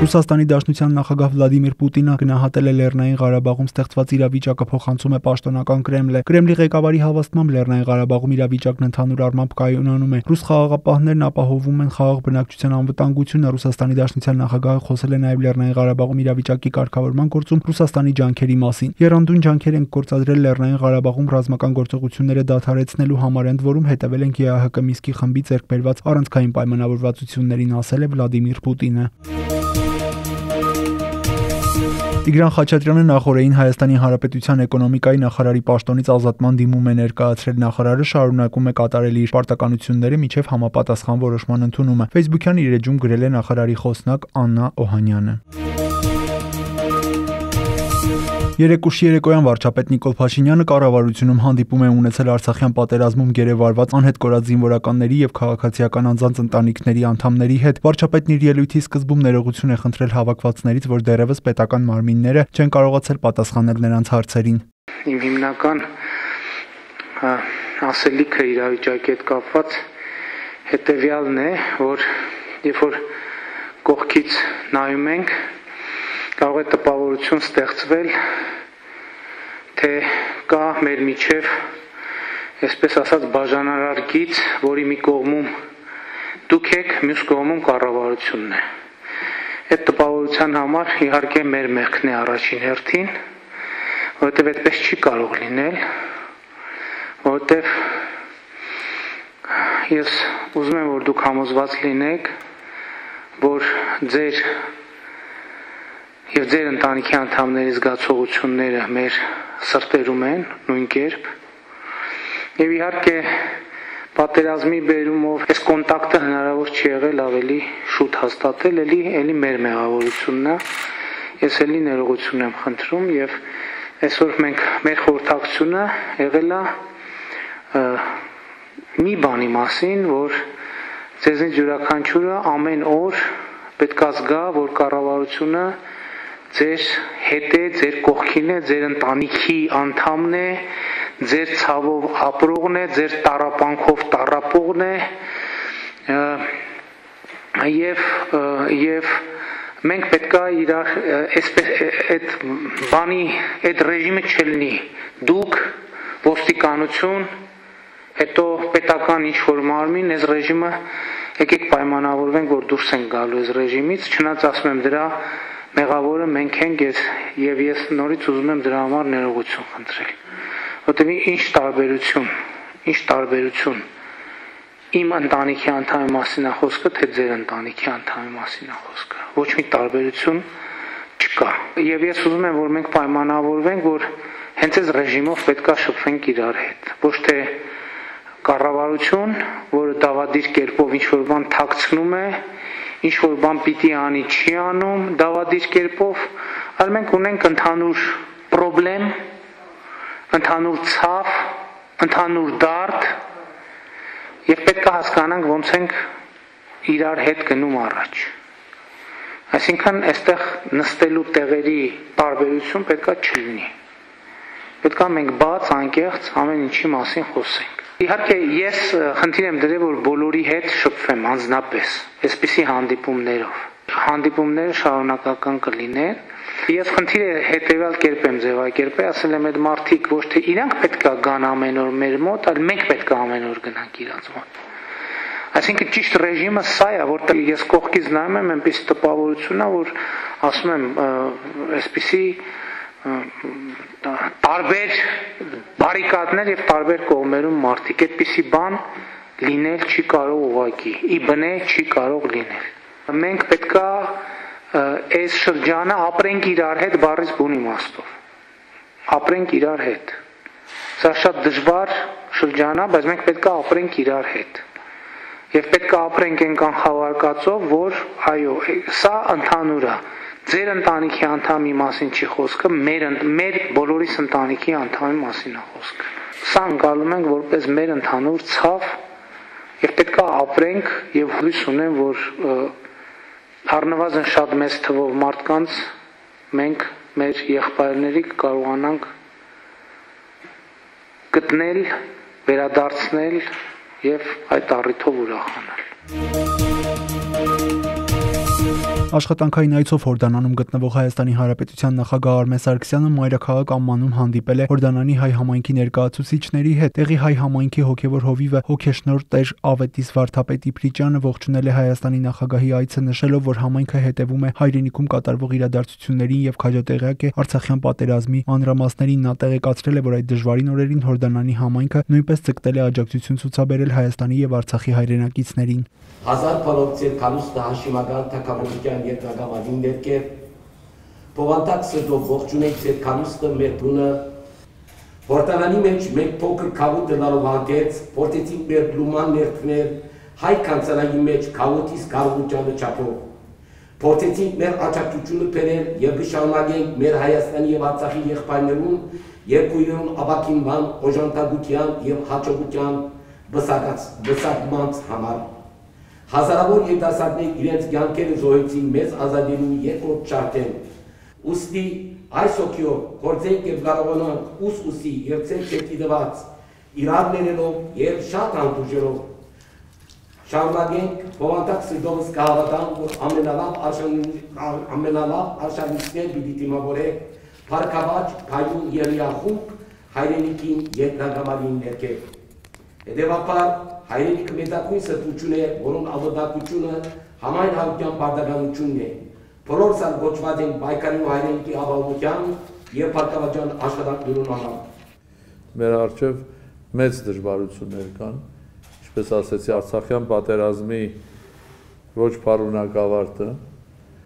Ռուսաստանի Դաշնության նախագահ Վլադիմիր Պուտինը գնահատել է Լեռնային Ղարաբաղում ստեղծված իրավիճակը, փոխանցում է պաշտոնական Կրեմլը։ Կրեմլի ղեկավարի հավաստմամբ Լեռնային Ղարաբաղում իրավիճակն ընդհանուր առմամբ կայունանում է։ Ռուս խաղաղապահներն ապահովում են խաղաղ բնակչության անվտանգությունը։ Ռուսաստանի Դաշնության նախագահը խոսել է նաև Լեռնային Ղարաբաղում իրավիճակի կարգավորման գործում Ռուսաստանի ջանքերի մասին։ Եռանդուն ջանքեր են գործադրել Լեռնային Ղարաբաղում ռազմական գործողությունները դադարեցնելու համար, ընդ որում հետևել են ԳԱՀԿ Մինսկի խմբի ձեռք բերված առանցքային պայմանավորվածություններին, ասել է Վլադիմիր Պուտինը։ Տիգրան Խաչատրյանը նախորդին Հայաստանի Հանրապետության էկոնոմիկայի նախարարի պաշտոնից ազատման դիմում է ներկայացրել։ Նախարարը շարունակում է կատարել իր պարտականությունները մինչև համապատասխան որոշման ընդունումը։ Facebook-յան իր էջում գրել է նախարարի խոսնակ Աննա Օհանյանը։ Երեկուշի երեկոյան վարչապետ Նիկոլ Փաշինյանը կառավարությունում հանդիպում է ունեցել Արցախյան պատերազմում գերեվարված անհետ կորած զինվորականների եւ քաղաքացիական անձանց ընտանիքների անդամների հետ։ Վարչապետն իր ելույթի սկզբում ներողություն է խնդրել հավաքվածներից, որ դեռևս պետական մարմինները չեն կարողացել պատասխանել նրանց հարցերին։ Իմ հիմնական ասելիքը իրավիճակի հետ կապված հետեւյալն է, որ երբ որ կողքից նայում ենք, կարող է տպավորություն ստեղծվել, թե կա մեր միջև, այսպես ասած, բաժանարար գիծ, որի մի կողմում դուք եք, մյուս կողմում կառավարությունն է։ Այդ տպավորության համար իհարկե մեր մեղքն է առաջին հերթին, որովհետև այդպես չի կարող լինել, որովհետև ես ուզում եմ, որ դուք համոզված լինեք, որ ձեր եւ ձեր ընտանիքի անդամների զգացողությունները մեր սրտերում են նույն կերպ եւ իհարկե պատերազմի բերումով այս կոնտակտը հնարավոր չի եղել ավելի շուտ հաստատել, էլի մեր մեղավորությունն է, ես էլի ներողություն եմ խնդրում եւ այսօր մենք մեր խորհրդակցությունը եղել է մի բանի մասին, որ ձեզնից յուրաքանչյուրը ամեն օր պետք է զգա, որ կառավարությունը ձեր հետ է, ձեր կողքին է, ձեր ընտանիքի անդամն է, ձեր ցավով ապրողն է, ձեր տառապանքով տառապողն է, եւ մենք պետք է իրար այդ բանի, այդ ռեժիմը չլինի։ Դուք ոստիկանություն, հետո պետական ինչ-որ մարմին, այս ռեժիմը եկեք պայմանավորվենք, որ դուրս ենք գալու այս ռեժիմից, չնայած ասում եմ դրա մեղավորը մենք ենք եւ ես նորից ուզում եմ դրա համար ներողություն խնդրել։ Որտեւ ինչ տարբերություն իմ ընտանիքի անդամի մասին է խոսքը, թե ձեր ընտանիքի անդամի մասին է խոսքը։ Ոչ մի տարբերություն չկա։ Եվ ես ուզում եմ, որ մենք պայմանավորվենք, որ հենց այս ռեժիմով պետքա շփվենք իրար հետ։ Ոչ թե կառավարություն, որը դավադիր կերպով ինչ-որ բան թաքցնում է, ինչ-որ բան պիտի անի, չի անում, դավադիր կերպով, այլ մենք ունենք ընդհանուր պրոբլեմ, ընդհանուր ցավ, ընդհանուր դարդ, եւ պետք է հասկանանք ոնց ենք իրար հետ գնում առաջ։ Այսինքն այստեղ նստելու տեղերի տարբերություն պետք է չլինի։ Պետք է մենք բաց, անկեղծ ամեն ինչի մասին խոսենք։ Իհարկե ես խնդիր եմ դրել, որ բոլորի հետ շփվեմ անձնապես, այսպիսի հանդիպումներով։ Հանդիպումները շարունակական կլինեն։ Ես խնդիրը հետևյալ կերպ եմ ձևակերպել, ասել եմ այդ մարդիկ ոչ թե իրանք պետք է գան ամեն օր մեր մոտ, այլ մենք պետք է ամեն օր գնանք իրանց մոտ։ Այսինքն ճիշտ ռեժիմը սա է, որտեղ ես կողքից նայում եմ, այնպես տպավորություն է, որ ասում եմ, այսպիսի տարբեր բարիկադներ եւ տարբեր կողմերում մարդիկ, այդպիսի բան լինել չի կարող ուղղակի, ի բնե չի կարող լինել։ Մենք պետքա այս շրջանը ապրենք իրար հետ բառից բուն իմաստով։ Ապրենք իրար հետ։ Սա շատ դժվար շրջան է, բայց մենք պետքա ապրենք իրար հետ։ Եվ պետքա ապրենք այն կանխավարկածով, որ այո, սա ընդհանուր է։ Ձեր ընտանիքի անդամի մասին չի խոսքը, մեր բոլորիս ընտանիքի անդամի մասին է խոսքը։ Սա ընկալում ենք որպես մեր ընդհանուր ցավ եւ պետք է ապրենք եւ հույս ունեմ, որ առնվազն շատ մեծ թվով մարդկանց մենք մեր եղբայրների կարողանանք գտնել, վերադարձնել եւ այդ առիթով ուրախանալ։ Աշխատանքային այցով Հորդանանում գտնվող Հայաստանի Հանրապետության նախագահ Արմեն Սարգսյանը մայրաքաղաք անմանում հանդիպել է Հորդանանի հայ համայնքի ներկայացուցիչների հետ։ Տեղի հայ համայնքի հոգևոր հովիվը հոգեշնորհ Տեր Ավետիս Վարդապետ Իփրիճյանը ողջունել է Հայաստանի նախագահի այցը, նշելով, որ համայնքը հետևում է հայրենիքում կատարվող իրադարձություններին եւ քաջատեղյակ է Արցախյան պատերազմի մանրամասներին։ Նա տեղեկացրել է, որ այդ դժվարին օրերին Հորդանանի համայնքը նույնպես ցկտել է աջակցություն ցուցաբերել Հայաստանի եւ Արցախի հայրենակիցներին։ 1000 փալոց կանուստը հաշիմական թակավորության երկրագավազին ներկեր Պովանտակ սրտով ողջունեք ձեր կանուստը մեր տունը Հորդանանի մեջ մեկ փոքր քավոտ դնալով հագեց փորձեցինք մեր լուման ներքներ հայ կանցանայի մեջ քավոտից կարողությանը չափով փորձեցինք մեր աջակցությունը բերել եւ կշարունակենք մեր Հայաստանի եւ Արցախի եղբայրներուն երկույրուն ապակինման օժանդակության եւ հաջողության բսակման համար Հազարավոր երիտասարդներ իրենց կյանքերը զոհեցին մեզ ազատելու երկրորդ շարքեն։ Ուստի այս օգյով գործենք եւ կարողանանք ուսի եւ ցերկի դված իրար ներելով եւ շատ հանդուրժելով շարունակենք բովանդակ սրտովս կհավատանք, որ ամենալավ արշավիչներ պիտի դիմավորեք փառքավաճ փայուն երիախուկ հայրենիքին երկրագավազին ներքև։ Հետևաբար հայրենիքը մեծակույն սրտություն է, որոնց ավանդակությունը համայն հայության բարդականությունն է։ Բոլորս ալ գոչված են պայքարի ու հայրենիքի ապահովության եւ փառքավաճան աշխատանքներուն համար։ Մեր առջև մեծ դժվարություններ կան, ինչպես ասեցի, Արցախյան պատերազմի ոչ փառունակ ավարտը,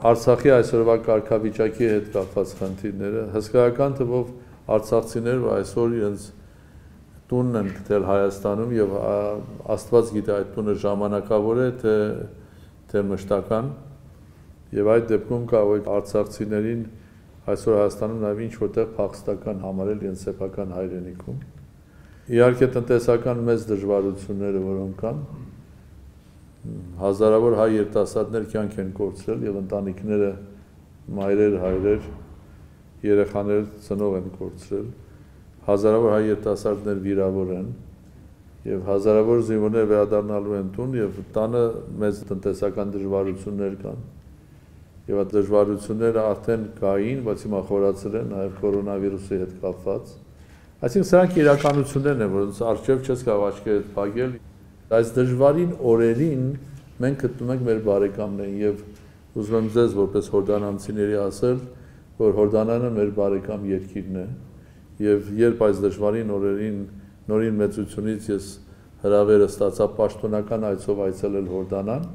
Արցախի այսօրվա կարգավիճակի հետ կապված խնդիրները, հսկայական թվով արցախցիներ այսօր իրենց տունն են գտել Հայաստանում եւ Աստված գիտե այդ տունը ժամանակավոր է թե մշտական եւ այդ դեպքում կարող է արցախցիներին այսօր Հայաստանում նաեւ ինչ որտեղ փախստական համարել իրենց սեփական հայրենիքում իհարկե տնտեսական մեծ դժվարությունները որոնք կան հազարավոր հայ երիտասարդներ կյանք են կորցրել եւ ընտանիքները մայրեր հայրեր երեխաներ ծնող են կորցրել Հազարավոր հայ երիտասարդներ վիրավոր են եւ հազարավոր զինվորներ վերադառնալու են տուն եւ տանը մեծ տնտեսական դժվարություններ կան։ Եվ այդ դժվարությունները արդեն կային, բայց հիմա խորացել են նաեւ կորոնավիրուսի հետ կապված։ Այսինքն սրանք իրականություններն են, որոնց առջև չես կարող աչքերդ փակել։ Այս դժվարին օրերին մենք գտնում ենք մեր բարեկամներին եւ ուզում եմ ձեզ որպես հորդանանցիների ասել, որ Հորդանանը մեր բարեկամ երկիրն է։ Եվ երբ այս դժվարին օրերին նորին մեծությունից ես հրավերը ստացա պաշտոնական այցով այցելել Հորդանան,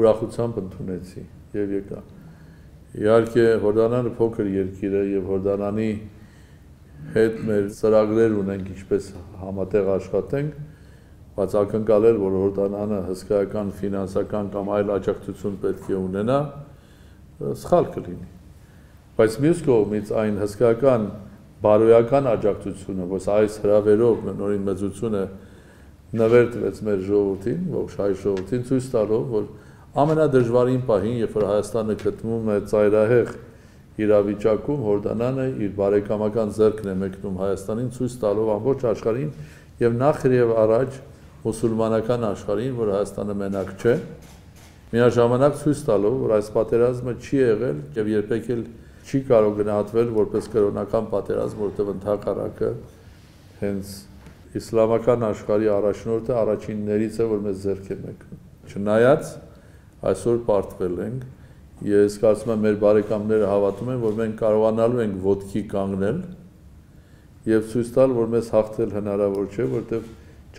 ուրախությամբ ընդունեցի եւ եկա։ Իհարկե Հորդանանը փոքր երկիր է եւ Հորդանանի հետ մեր ծրագրեր ունենք ինչպես համատեղ աշխատենք, բայց ակնկալել, որ Հորդանանը հսկայական ֆինանսական կամ այլ աջակցություն պետք է ունենա, սխալ կլինի։ Բայց մյուս կողմից այն հսկայական բարոյական աջակցությունը, որ այս հրավերով նորին մեծությունը նվեր տվեց մեր ժողովրդին, ողջ հայ ժողովրդին, ցույց տալով, որ ամենադժվարին պահին, երբ որ Հայաստանը գտնվում է ծայրահեղ իրավիճակում, Հորդանանը իր բարեկամական ձեռքն է մեկնում Հայաստանին, ցույց տալով ամբողջ աշխարհին եւ նախ եւ առաջ մուսուլմանական աշխարհին, որ Հայաստանը մենակ չէ, միաժամանակ ցույց տալով, որ այս պատերազմը չի եղել եւ երբեք էլ չի կարող գնահատվել որպես կրոնական պատերազմ, որտեղ ընդհակառակը հենց իսլամական աշխարհի առաջնորդը առաջիններից է, որ մեզ ձեռք է մեկնում։ Չնայած այսօր պարտվել ենք, ես կարծում եմ մեր բարեկամները հավատում են, որ մենք կարողանալու ենք ոտքի կանգնել եւ ցույց տալ, որ մեզ հաղթել հնարավոր չէ, որտեղ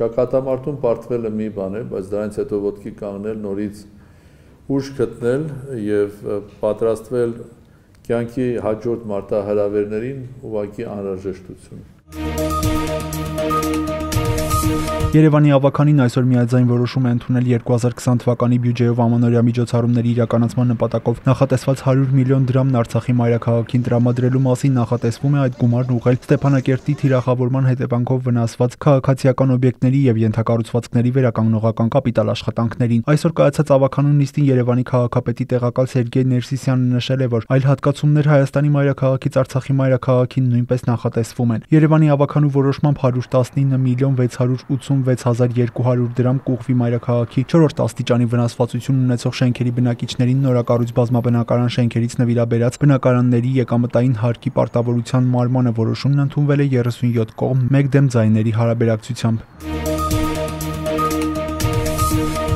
ճակատամարտում պարտվելը մի բան է, բայց դրանից հետո ոտքի կանգնել, նորից ուժ գտնել եւ պատրաստվել կյանքի հաջորդ մարտահրավերներին ուղղակի անհրաժեշտություն։ Երևանի ավականին այսօր միաձայն որոշում է ընդունել 2020 թվականի բյուջեով ամանորյա միջոցառումների իրականացման նպատակով նախատեսված 100 միլիոն դրամն Արցախի մայրաքաղաքին տրամադրելու մասին նախատեսվում է այդ գումարն ուղղել Ստեփանակերտի թիրախավորման հետևանքով վնասված քաղաքացիական օբյեկտների եւ ենթակառուցվածքների վերականգնողական կապիտալ աշխատանքներին։ Այսօր կայացած ավականուն նիստին Երևանի քաղաքապետի տեղակալ Սերգեյ Ներսիսյանը նշել է, որ այլ հատկացումներ Հայաստանի մայրաքաղաքից Արցախի մայրաքաղաքին նույնպես նախատեսվում են։ Երևանի ավականու որոշմամբ 119 միլիոն 680 դրամում 6200 դրամ կուղվի մայրաքաղաքի 4-րդ աստիճանի վնասվածություն ունեցող շենքերի բնակիչներին նորակառույց բազմաբնակարան շենքերից նվիրաբերած բնակարանների եկամտային հարկի պարտավորության մարմանը որոշումն ընդունվել է 37 կողմ 1 դեմ ձայների հարաբերակցությամբ։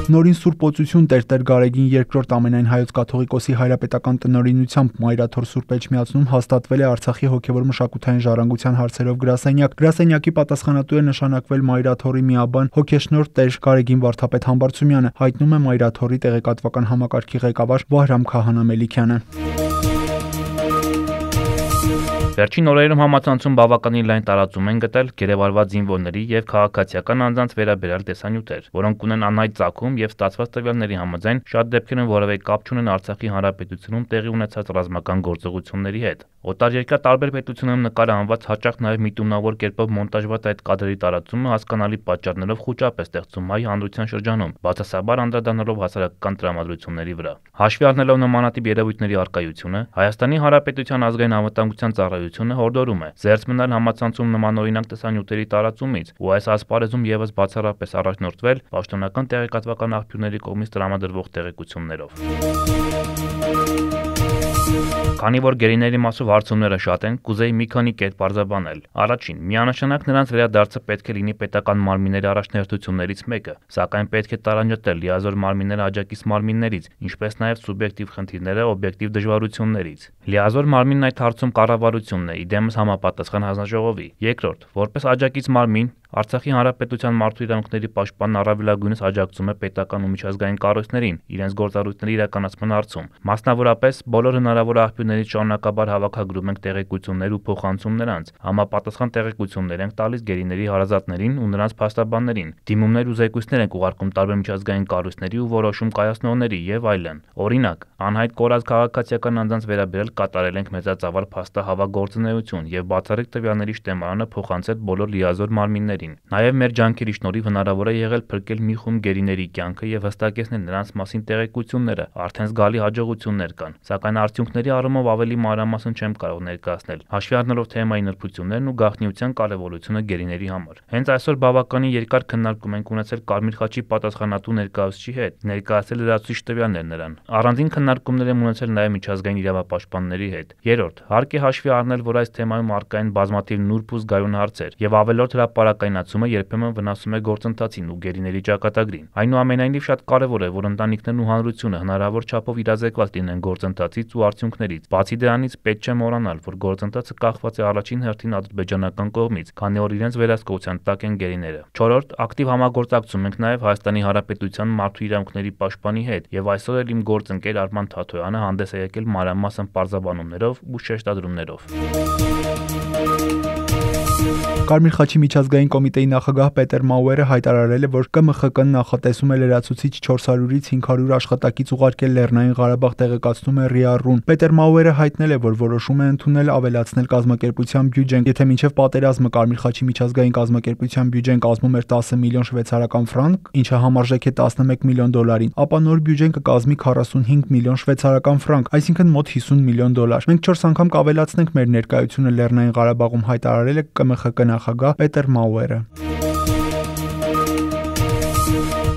Նորին Սուրբ Օծություն Տեր Գարեգին II ամենայն հայոց կաթողիկոսի հայրապետական տնօրինությամբ Մայրաթոր Սուրբ Էջմիածնում հաստատվել է Արցախի հոգևոր մշակութային ժառանգության հարցերով գրասենյակ։ Գրասենյակի պատասխանատու է նշանակվել Մայրաթորի միաբան հոգեշնորհ Տեր Գարեգին Վարդապետ Համբարձումյանը, հայտնում է Մայրաթորի տեղեկատվական համակարգի ղեկավար Վահրամ Քահանամելիքյանը։ Վերջին օրերում համացանցում բավականին լայն տարածում են գտել գերեվարված զինվորների եւ քաղաքացիական անձանց վերաբերյալ տեսանյութեր, որոնք ունեն անհայտ ծագում եւ ստացված տվյալների համաձայն շատ դեպքերում որևէ կապ չունեն Արցախի Հանրապետությունում տեղի ունեցած ռազմական գործողությունների հետ։ Օտարերկրյա տարբեր պետություններում նկարահանված հաճախ նաեւ միտումնավոր կերպով մոնտաժված այդ կադրերի տարածումը հասկանալի պատճառներով խուճապ է ստեղծում հայ հանրության շրջանում, բացասաբար անդրադառնալով հասարակական տրամադրությունների վրա։ Հաշվի առնելով նմանատիպ երևույթների առկայությունը, Հայաստանի Հանրապետության ազգային անվտանգության ծառայությունը հորդորում է զերծ մնալ համացանցում նմանօրինակ տեսանյութերի տարածումից ու այս ասպարեզում եւս բացառապես առաջնորդվել պաշտոնական տեղեկատվական աղբյուրների կողմից տրամադրվող տեղեկություններով։ Քանի որ գերիների մասով հարցումները շատ են, կուզեի մի քանի կերպ արձագաննել։ Առաջին, միանշանակ նրանց վերադարձը պետք է լինի պետական մարմինների առաջնահերթություններից մեկը, սակայն պետք է տարանջատել լիազոր մարմինները աջակից մարմիններից, ինչպես նաև սուբյեկտիվ խնդիրները օբյեկտիվ դժվարություններից։ Լիազոր մարմինն այդ հարցում կառավարությունն է, իդեմս համապատասխան հանձնաժողովի։ Երկրորդ, որպես աջակից մարմին Արցախի Հանրապետության մարդու իրավունքների պաշտպանն առավելագույնս աջակցում է պետական ու միջազգային կառույցներին իրենց գործառույթների իրականացման հարցում։ Մասնավորապես բոլոր հնարավոր աղբյուրներից շարունակաբար հավաքագրում ենք տեղեկություններ ու փոխանցում նրանց, համապատասխան տեղեկություններ ենք տալիս գերիների հարազատներին ու նրանց փաստաբաններին, դիմումներ ու զեկույցներ ենք ուղարկում տարբեր միջազգային կառույցների ու որոշում կայացնողների եւ այլն։ Օրինակ, անհայտ կորած քաղաքացիական անձանց վերաբերյալ կատարել ենք մեծածավալ փաստահավաք եւ բացառիկ տվյալների շտեմարանը փոխանցել բոլոր լիազոր մարմիններին։ Նաև մեր ջանքերի շնորհիվ հնարավոր է եղել փրկել մի խումբ գերիների կյանքը եւ հստակեցնել նրանց մասին տեղեկությունները, արդեն զգալի հաջողություններ կան, սակայն արդյունքների առումով ավելի մանրամասն չեմ կարող ներկայացնել, հաշվի առնելով թեմայի նրբություններն ու գաղտնիության կարևորությունը գերիների համար։ Հենց այսօր բավականին երկար քննարկում ենք ունեցել Կարմիր խաչի պատասխանատու ներկայացուցիչի հետ, ներկայացել լրացուցիչ տվյալներ նրան։ Առանձին քննարկումներ եմ ունեցել նաև միջազգային իրավապաշտպանների հետ։ Երրորդ, հարկ է հաշվի առնել, որ այս թեմայում առկա են բազմաթիվ նուրբ ու զգայուն հարցեր եւ ավելորդ հրապարակայնացումը երբեմն վնասում է գործընթացին ու գերիների ճակատագրին։ Այնուամենայնիվ շատ կարևոր է, որ ընտանիքներն ու հանրությունը հնարավոր չափով իրազեկված լինեն գործընթացից ու արդյունքներից։ Բացի դրանից պետք չէ մոռանալ, որ գործընթացը կախված է առաջին հերթին ադրբեջանական կողմից, քանի որ իրենց վերահսկողության տակ են գերիները։ Չորրորդ, ակտիվ համագործակցում ենք նաև Հայաստանի Հանրապետության մարդու իրավունքների պաշտպանի հետ եւ այսօր էլ իմ գործընկեր Արման Թաթոյանը հանդես է եկել մանրամասն պարզաբանումներով ու շեշտադրումներով։ Կարմիր խաչի միջազգային կոմիտեի նախագահ Պետեր Մաուերը հայտարարել է, որ ԿՄԽԿ-ն նախատեսում է լրացուցիչ 400-ից 500 աշխատակից ուղարկել Լեռնային Ղարաբաղ, տեղեկացնում է ՌԻԱՌ-ում։ Պետեր Մաուերը հայտնել է, որ որոշում է ընդունել ավելացնել կազմակերպության բյուջեն, եթե մինչև պատերազմը Կարմիր խաչի միջազգային կազմակերպության բյուջեն կազմում էր 10 միլիոն շվեյցարական ֆրանկ, ինչը համարժեք է 11 միլիոն դոլարին, ապա նոր բյուջեն կկազմի 45 միլիոն շվեյցարական ֆրանկ, այսինքն մոտ 50 միլիոն դոլար։ Մենք 4 անգամ կավելացնենք մեր ներկայությունը Լեռնային Ղարաբաղում, հայտարարել է ԿՄԽԿ նախագահ Պետեր Մաուերը։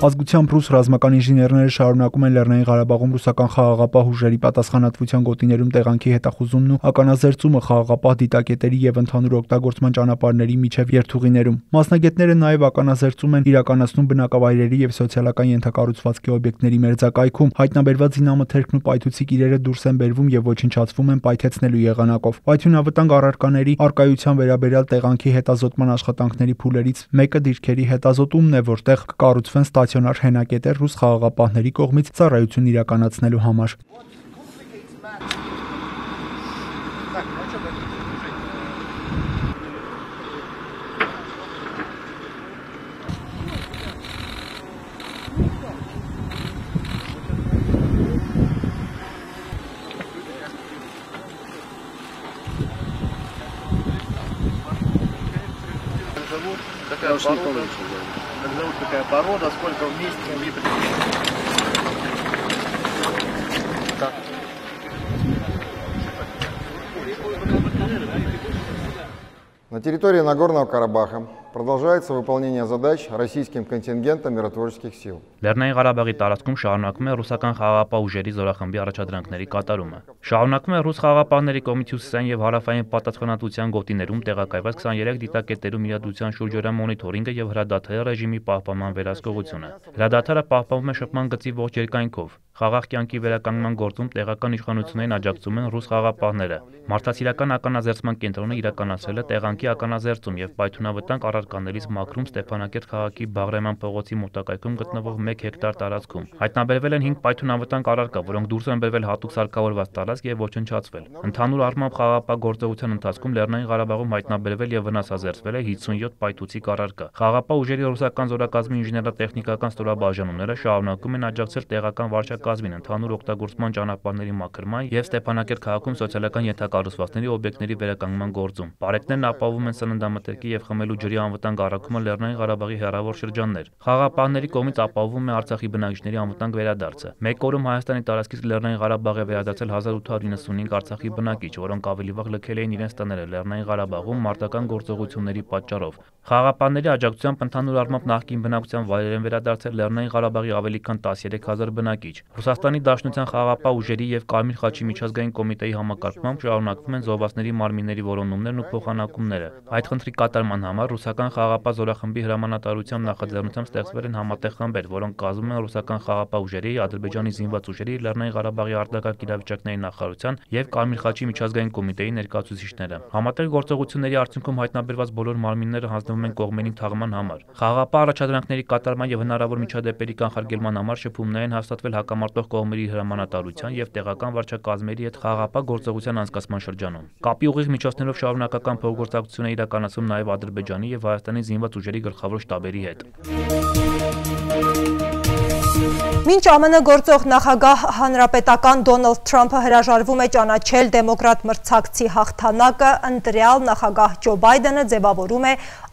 Ազգությամբ ռուս ռազմական ինժեներները շարունակում են Լեռնային Ղարաբաղում ռուսական խաղաղապահ ուժերի պատասխանատվության գոտիներում տեղանքի հետախուզումն ու ականազերծումը խաղաղապահ դիտակետերի եւ ընդհանուր օգտագործման ճանապարհների միջև երթուղիներում։ Մասնագետները նաեւ ականազերծում են իրականացնում բնակավայրերի եւ սոցիալական ենթակառուցվածքի օբյեկտների մերձակայքում։ Հայտնաբերված զինամթերքն ու պայթուցիկ իրերը դուրս են բերվում եւ ոչնչացվում են պայթեցնելու եղանակով։ Պայթյունավտանգ առարկաների արկայության վերաբերյալ տեղանքի հետազոտման աշխատանքների փուլերից մեկը դիրքերի հետազոտումն է, որտեղ կկառուցվեն ստացիոնար հենակետեր ռուս խաղաղապահների կողմից ծառայություն իրականացնելու համար։ Какая порода, сколько вместе. На территории Нагорного Карабаха Продолжается выполнение задач российским контингентом миротворческих сил. Լեռնային Ղարաբաղի տարածքում շարունակվում է ռուսական խաղաղապահ ուժերի զորախմբի առաջադրանքների կատարումը։ Շարունակվում է ռուս խաղաղապահների կողմից հյուսիսային եւ հարավային պատասխանատվության գոտիներում տեղակայված 23 դիտակետերում իրադրության շուրջօրյա մոնիթորինգը եւ հրադադարի ռեժիմի պահպանման վերահսկողությունը։ Հրադադարը պահպանվում է շփման գծի ողջ երկայնքով։ Խաղաղ կյանքի վերականգնման գործում տեղական իշխանություններին աջակցում են ռուս խաղաղապահները։ Մարդասիրական ականազերծման կենտրոնը իրականացրել է տեղանքի ականազերծում եւ պայթյունավտանգ առարկաներից մաքրում Ստեփանակերտ քաղաքի Բաղրամյան փողոցի մոտակայքում գտնվող 1 հեկտար տարածքում։ Հայտնաբերվել են 5 պայթյունավտանգ առարկա, որոնք դուրս են բերվել հատուկ սարքավորված տարածք եւ ոչնչացվել։ Ընդհանուր առմամբ խաղաղապահ գործողության ընթացքում Լեռնային Ղարաբաղում հայտնաբերվել եւ վնասազերծվել է 57 պայթուցիկ առարկա։ Խաղաղապահ ուժերի ռուսական զորակազմի ինժեներատեխնիկական ստորաբաժանումները շարունակում են աջակցել տեղական վարչակազմին ընդհանուր օգտագործման ճանապարհների մաքրման եւ Ստեփանակերտ քաղաքում սոցիալական ենթակառուցվածքների օբյեկտների վերականգնման գործում։ Բարեկներն ապահովում են սննդամթերքի եւ խմելու ջրի անվտանգ առաքումը Լեռնային Ղարաբաղի հեռավոր շրջաններ։ Խաղաղապահների կողմից ապահովում է Արցախի բնակիչների անվտանգ վերադարձը։ Մեկ օրում Հայաստանի տարածքից Լեռնային Ղարաբաղ է վերադարձել 1895 Արցախի բնակիչ, որոնք ավելի վաղ լքել էին իրենց տները Լեռնային Ղարաբաղում մարտական գործողությունների պատճառով։ Խաղաղապահների աջակցությամբ ընդհանուր առմամբ նախկին բնակության վայրեր են վերադարձել Լեռնային Ղարաբաղի ավելի քան 13000 բնակիչ։ Ռուսաստանի Դաշնության խաղաղապահ ուժերի եւ Կարմիր խաչի միջազգային կոմիտեի համակարգմամբ շարունակվում են զոհվածների մարմինների որոնումներն ու փոխանակումները։ Այդ խնդրի կատարման համար ռուսական խաղաղապահ զորախմբի հրամանատարությամբ նախաձեռնությամբ ստեղծվել են համատեղ խմբեր, որոնք կազմում են ռուսական խաղաղապահ ուժերի, Ադրբեջանի զինված ուժերի, Լեռնային Ղարաբաղի արտակարգ իրավիճակների նախարարության եւ Կարմիր խաչի միջազգային կոմիտեի ներկայացուցիչները։ Համատեղ գործողությունների արդյունքում հայտնաբերված բոլոր մարմինները հանձնվում են կողմերին թաղման համար։ Խաղաղապահ առաջադրանքների կատարման եւ հնարավոր միջադեպերի կանխարգելման համար շփումներ են հաստատվել հակամարտող կողմերի հրամանատարության եւ տեղական վարչակազմերի հետ խաղաղապահ գործողության անցկացման շրջանում։ Կապի ուղիղ միջոցներով շարունակական փոխգործակցություն է իրականացվում նաեւ Ադրբեջանի եւ Հայաստանի զինված ուժերի գլխավոր շտաբերի հետ։ Մինչ ԱՄՆ գործող նախագահ հանրապետական Դոնալդ Թրամփը հրաժարվում է ճանաչել դեմոկրատ մրցակցի հաղթանակը, ընտրյալ նախագահ Ջո Բայդենը ձևավորում է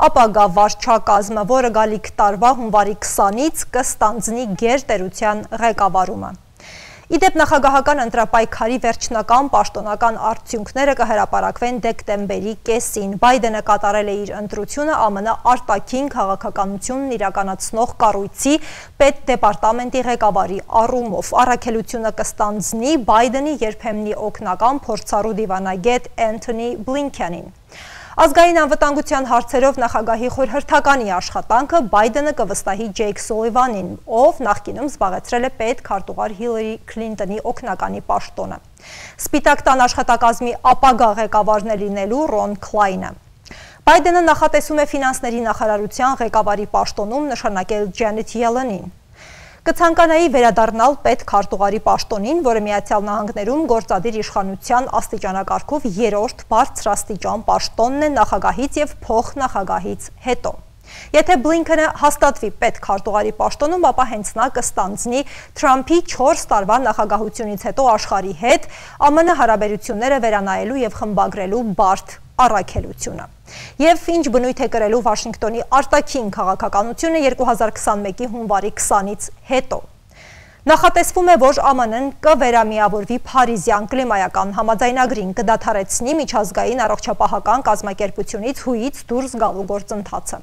ապագա վարչակազմը, որը գալիք տարվա հունվարի 20-ից կստանձնի գերտերության ղեկավարումը։ Իդեպ նախագահական ընտրապայքարի վերջնական պաշտոնական արդյունքները կհրապարակվեն դեկտեմբերի կեսին։ Բայդենը կատարել է իր ընտրությունը ԱՄՆ արտաքին քաղաքականությունն իրականացնող կառույցի պետդեպարտամենտի ղեկավարի առումով։ Առաքելությունը կստանձնի Բայդենի երբեմնի օգնական փորձառու դիվանագետ Էնթոնի Բլինքենին։ Ազգային անվտանգության հարցերով նախագահի խորհրդականի աշխատանքը Բայդենը կվստահի Ջեյք Սոլիվանին, ով նախկինում զբաղեցրել է պետքարտուղար Հիլարի Քլինտոնի օգնականի պաշտոնը։ Սպիտակ տան աշխատակազմի ապագա ղեկավարն է լինելու Ռոն Քլայնը։ Բայդենը նախատեսում է ֆինանսների նախարարության ղեկավարի պաշտոնում նշանակել Ջենեթ Ելենին։ Կցանկանայի վերադառնալ պետքարտուղարի պաշտոնին, որը Միացյալ Նահանգներում գործադիր իշխանության աստիճանակարգով 3-րդ բարձրաստիճան պաշտոնն է նախագահից եւ փոխնախագահից հետո։ Եթե Բլինքենը հաստատվի պետքարտուղարի պաշտոնում, ապա հենց նա կստանձնի Թրամփի 4 տարվա նախագահությունից հետո աշխարհի հետ ԱՄՆ հարաբերությունները վերանայելու եւ խմբագրելու բարդ առաքելությունը։ Եվ ինչ բնույթ է կրելու Վաշինգտոնի արտաքին քաղաքականությունը 2021-ի հունվարի 20-ից հետո։ Նախատեսվում է, որ ԱՄՆ-ն կվերամիավորվի Փարիզյան կլիմայական համաձայնագրին, կդադարեցնի միջազգային առողջապահական կազմակերպությունից հույից դուրս գալու գործընթացը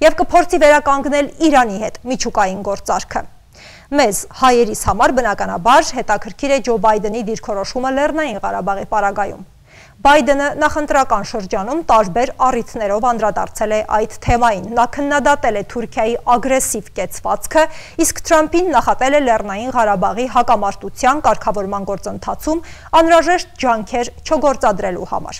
եւ կփորձի վերականգնել Իրանի հետ միջուկային գործարքը։ Մեզ հայերիս համար բնականաբար հետաքրքիր է Ջո Բայդենի դիրքորոշումը Լեռնային Ղարաբաղի պարագայում։ Բայդենը նախընտրական շրջանում տարբեր առիթներով անդրադարձել է այդ թեմային։ Նա քննադատել է Թուրքիայի ագրեսիվ կեցվածքը, իսկ Թրամփին նախատել է Լեռնային Ղարաբաղի հակամարտության կարգավորման գործընթացում անհրաժեշտ ջանքեր չգործադրելու համար։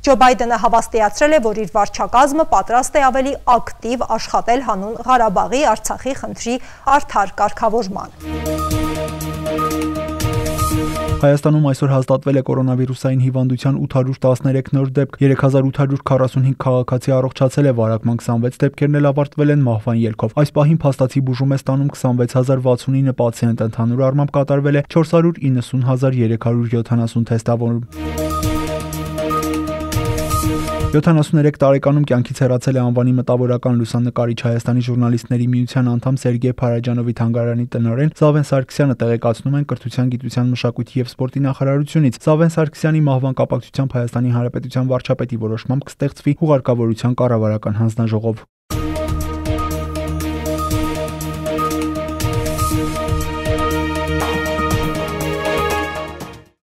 Ջո Բայդենը հավաստիացրել է, որ իր վարչակազմը պատրաստ է ավելի ակտիվ աշխատել հանուն Ղարաբաղի Արցախի խնդրի արդար կարգավորման։ Հայաստանում այսօր հաստատվել է կորոնավիրուսային հիվանդության 813 նոր դեպք, 3845 քաղաքացի առողջացել է, վարակման 26 դեպքերն էլ ավարտվել են մահվան ելքով։ Այս պահին փաստացի բուժում է ստանում 26069 պացիենտ, ընդհանուր առմամբ կատարվել է 490370 թեստավորում։ 73 տարեկանում կյանքից հեռացել է անվանի մտավորական լուսանկարիչ Հայաստանի ժուրնալիստների միության անդամ Սերգեյ Փարաջանովի թանգարանի տնօրեն Զավեն Սարգսյանը տեղեկացնում են Կրթության, գիտության, մշակույթի եւ սպորտի նախարարությունից։ Զավեն Սարգսյանի մահվան կապակցությամբ Հայաստանի Հանրապետության վարչապետի որոշմամբ կստեղծվի հուղարկավորության կառավարական հանձնաժողով։